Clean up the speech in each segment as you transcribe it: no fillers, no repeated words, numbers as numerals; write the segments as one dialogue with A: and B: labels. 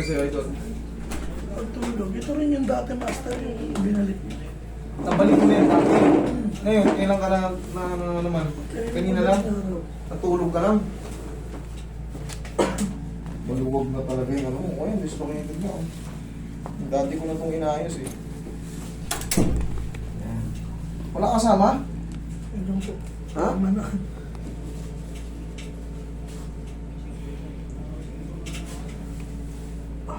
A: nangyari sa'yo, Idol?
B: Pagtulog, ito rin yung dati master yung binalik niya.
A: Nabalik mo na yan dati. Ngayon, kailan ka na naman? Kanina lang? Natulog ka lang? Maluwag na talaga yung ano mo. Ayun, dislocated na. Dati ko na itong inayos eh. Yan. Wala kasama?
B: Ayun po.
A: Ha?
B: Tama na.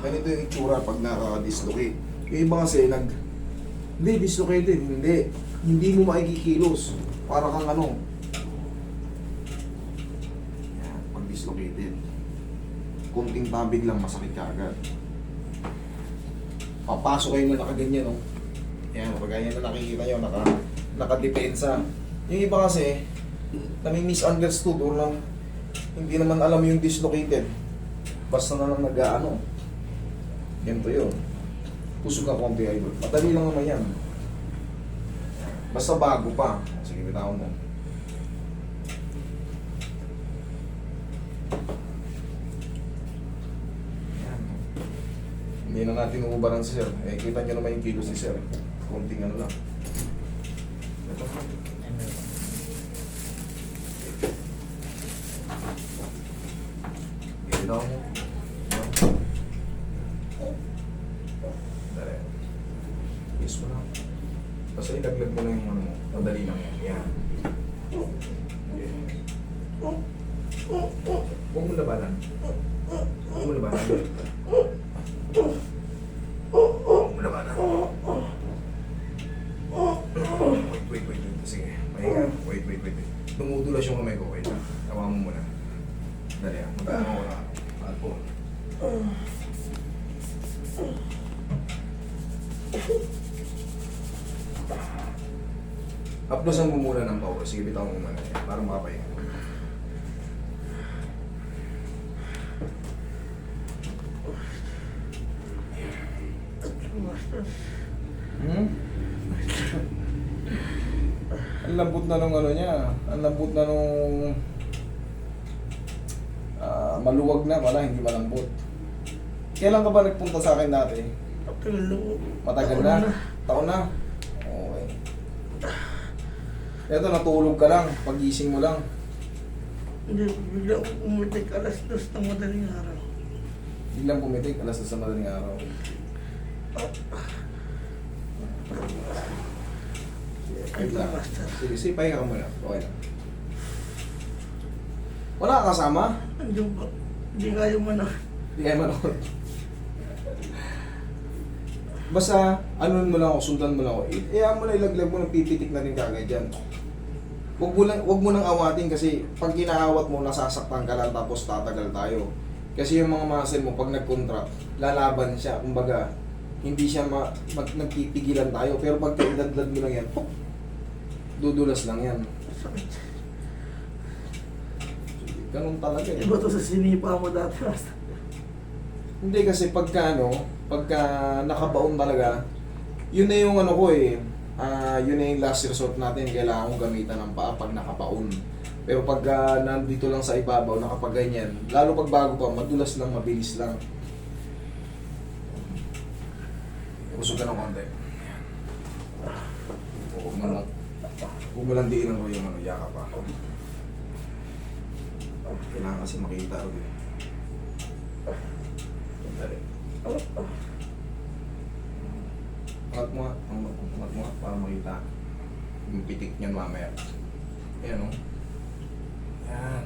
A: Ganito yung itsura pag naka-dislocate. Yung iba kasi hindi, dislocated. Hindi mo makikikilos. Para kang ano. Yan, pag dislocated. Kunting tabig lang, masakit ka agad. Papasok kayo na nakaganyan, no? Yan, pag ganyan na nakikita nyo, nakadepensa. Yung iba kasi, nami-misunderstood or lang, hindi naman alam yung dislocated. Basta na lang nag-ano. Ganito yun. Pusog ka konti, Idol. Madali lang naman yan. Basta bago pa. Sige, bitawan mo. Yan. Hindi na natin uubaran si Sir. Eh, kita nyo naman yung kilos ni Sir. Konting ano lang. Ito. Bitawan mo. Dali. Yes mo lang. Basta ilaglag mo lang yung ano mo. Madali lang yan. Yan. Okay. Huwag mo labanan. Huwag mo labanan. Huwag mo labanan. Wait. Sige. Mahinga. Wait. Tumutulas yung kamay ko. Wait lang. Tawa mo muna. Dali ah. Magkano ko na. Alpo. Uploasan mo muna ng power. Sige, bitaw mo muna. Para makapahinga. Ang lambot na nung ano niya. Ang lambot na nung maluwag na pala, hindi malambot. Kailan ka ba nagpunta sa akin dati? Matagal na? Taon na? Okay. Ito, natulog ka lang. Pagising mo lang.
B: Hindi, bigla ako umutik alas 2 ng madaling araw.
A: Biglang pumitik, alas na sa madaling araw. Wait lang. Sige, pahinga ka muna. Okay lang. Wala ka kasama?
B: Andiyan po. Hindi kayo man ako.
A: Hindi kayo manood. Basta, ano mo lang ako, sundan mo lang ako. Iyan mo na, ilaglag mo ng pipitik na rin kagad dyan. Wag mo nang awatin kasi pag kinaawat mo, nasasaktan ka lang tapos tatagal tayo. Kasi yung mga muscle mo, pag nag-contract, lalaban siya. Kumbaga, hindi siya nagpipigilan tayo. Pero pag ilaglag mo lang yan, dudulas lang yan. Ganun talaga eh.
B: Iba to sa sinipa mo dati.
A: Hindi kasi pagka nakabaon talaga, yun na yung ano ko eh. Yun na yung last resort natin. Kailangan kong gamitan ng paa pag nakabaon. Pero pag nandito lang sa ibabaw, nakapaganyan, lalo pag bago pa, madulas lang, mabilis lang. Usog ka ng konti. Huwag mo lang diin ang yung ano, yaka pa. Kailangan kasi makita ako eh. Dali. Angat mo nga para makita yung pitik niyan mamaya. Ayan o. Yan.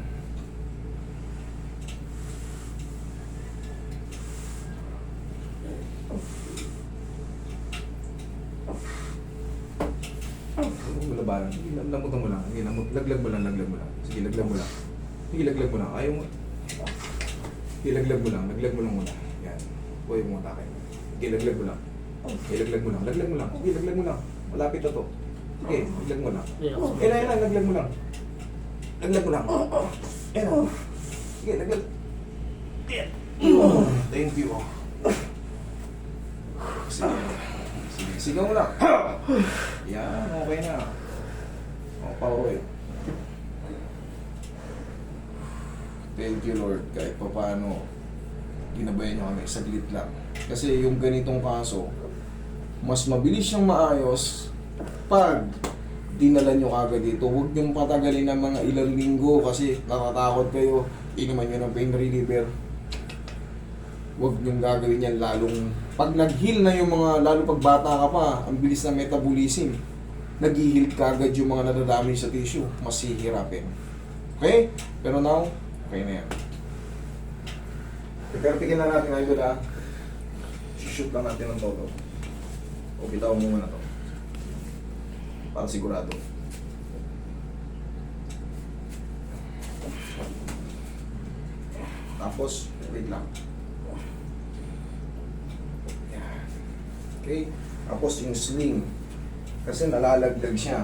A: Huwag mo labanan. Lamutan mo lang. Laglag mo lang. Sige, laglag mo lang. Sige, laglag mo lang. Ayaw mo. Sige, laglag mo lang muna. Yan. Huwag mo atake. Sige, laglag mo lang. Sige, laglag mo lang. Sige, laglag mo lang. Malapit na to. Sige, laglag mo lang. Yan, laglag mo lang. Laglag mo lang. Yan. Sige, laglag. Thank you. Sige. Sigaw mo lang. Yan, okay na. Power. Thank you, Lord. Kahit pa paano, ginabayan nyo kami, saglit lang. Kasi yung ganitong kaso, mas mabilis siyang maayos pag dinala nyo kagad dito. Huwag nyo patagalin ng mga ilang linggo kasi natatakot kayo, inuman nyo ng pain reliever. Huwag nyo gagawin yan lalong pag nag-heal na yung mga, lalo pag bata ka pa, ang bilis ng metabolism, nag-heal kagad yung mga nadadamage sa tissue, mas hihirapin. Okay? Pero now, okay na yan. Iperpikin na natin ngayon ha. Shoot lang natin ng todo. O bitawan mo muna to. Para sigurado. Tapos, wait lang. Yan. Okay? Tapos yung sling. Kasi nalalaglag siya.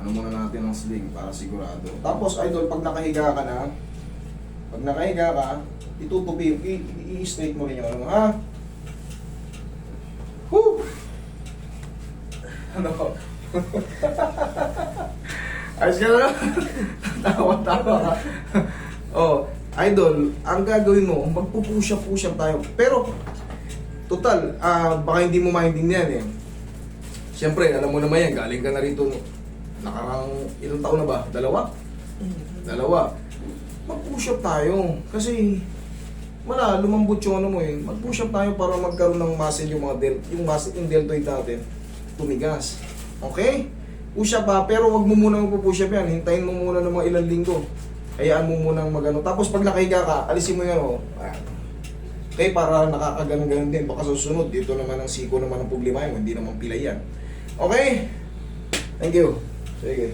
A: Ano muna natin ang sling para sigurado. Tapos, idol, pag nakahiga ka na, pag nakahiga ka, itutupi, i-straight mo rin yung ano, ha? Whew! Ano? Ayos ka na? Tawa-tawa ka. Oh, idol, ang gagawin mo, magpupush up tayo. Pero, total, baka hindi mo maintindihan eh. Siyempre, alam mo naman yan, galing ka na rito, nakarang ilang taon na ba? Dalawa. Mag-push up tayo. Kasi, wala, lumambot yung ano mo eh. Mag-push up tayo para magkaroon ng muscle yung mga yung deltoid natin. Tumigas. Okay? Push up ha, pero wag mo muna mag-push up yan. Hintayin mo muna ng mga ilang linggo. Hayaan mo muna magano. Tapos pag nakahiga ka, alisin mo yan o. Okay, para nakakaganon-ganon din. Baka susunod, dito naman ang siko naman ang problema yun. Hindi naman pilay yan. Okay? Thank you. Sige.